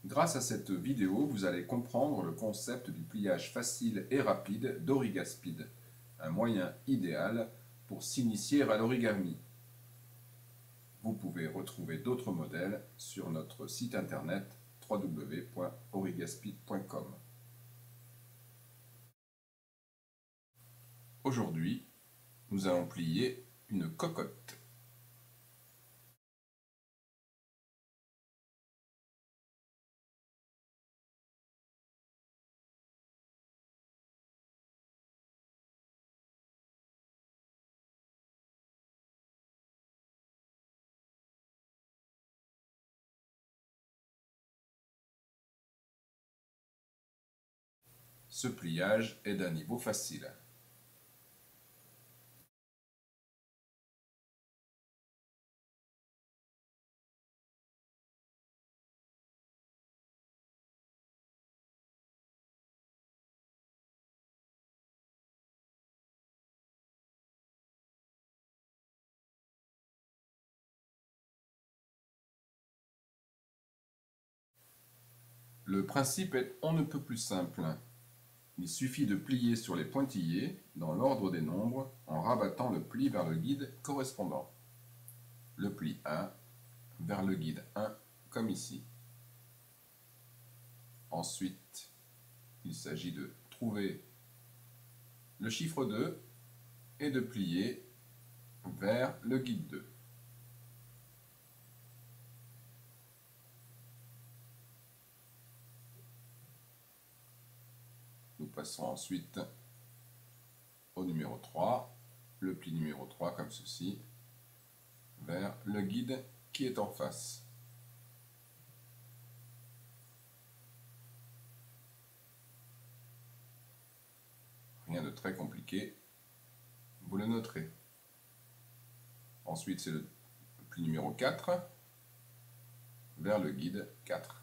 Grâce à cette vidéo, vous allez comprendre le concept du pliage facile et rapide d'Origaspeed, un moyen idéal pour s'initier à l'origami. Vous pouvez retrouver d'autres modèles sur notre site internet www.origaspeed.com. Aujourd'hui, nous allons plier une cocotte. Ce pliage est d'un niveau facile. Le principe est on ne peut plus simple. Il suffit de plier sur les pointillés dans l'ordre des nombres en rabattant le pli vers le guide correspondant. Le pli 1 vers le guide 1 comme ici. Ensuite, il s'agit de trouver le chiffre 2 et de plier vers le guide 2. Nous passons ensuite au numéro 3, le pli numéro 3 comme ceci, vers le guide qui est en face. Rien de très compliqué, vous le noterez. Ensuite, c'est le pli numéro 4 vers le guide 4.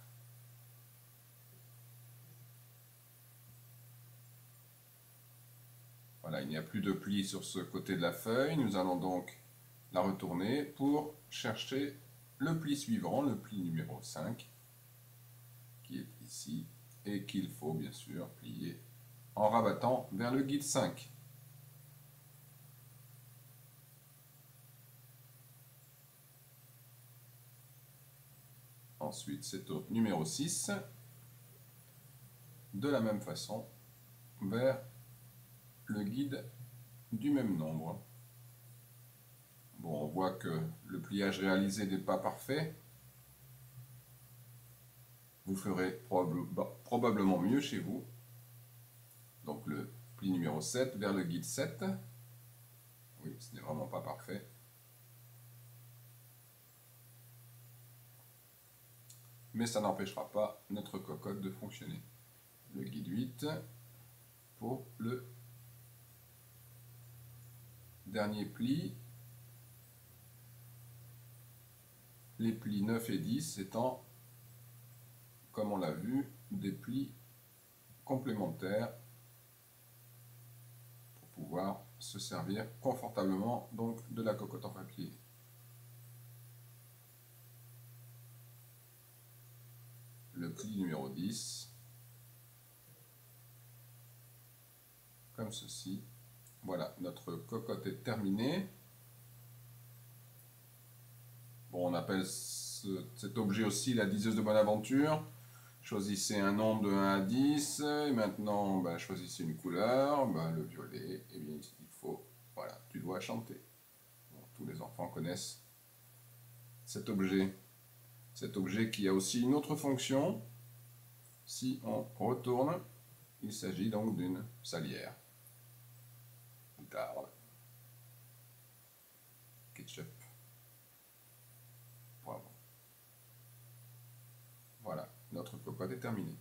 Voilà, il n'y a plus de pli sur ce côté de la feuille. Nous allons donc la retourner pour chercher le pli suivant, le pli numéro 5, qui est ici, et qu'il faut bien sûr plier en rabattant vers le guide 5. Ensuite, c'est au numéro 6, de la même façon, vers le guide du même nombre. Bon, on voit que le pliage réalisé n'est pas parfait. Vous ferez probablement mieux chez vous. Donc le pli numéro 7 vers le guide 7. Oui, ce n'est vraiment pas parfait. Mais ça n'empêchera pas notre cocotte de fonctionner. Le guide 8 pour le dernier pli. Les plis 9 et 10 étant, comme on l'a vu, des plis complémentaires pour pouvoir se servir confortablement donc de la cocotte en papier. Le pli numéro 10, comme ceci. Voilà, notre cocotte est terminée. Bon, on appelle cet objet aussi la diseuse de Bonaventure. Choisissez un nombre de 1 à 10, et maintenant choisissez une couleur, le violet, et bien il faut, voilà, tu dois chanter. Bon, tous les enfants connaissent cet objet qui a aussi une autre fonction. Si on retourne, il s'agit donc d'une salière, moutarde, ketchup, poivre. Voilà, notre cocotte est terminée.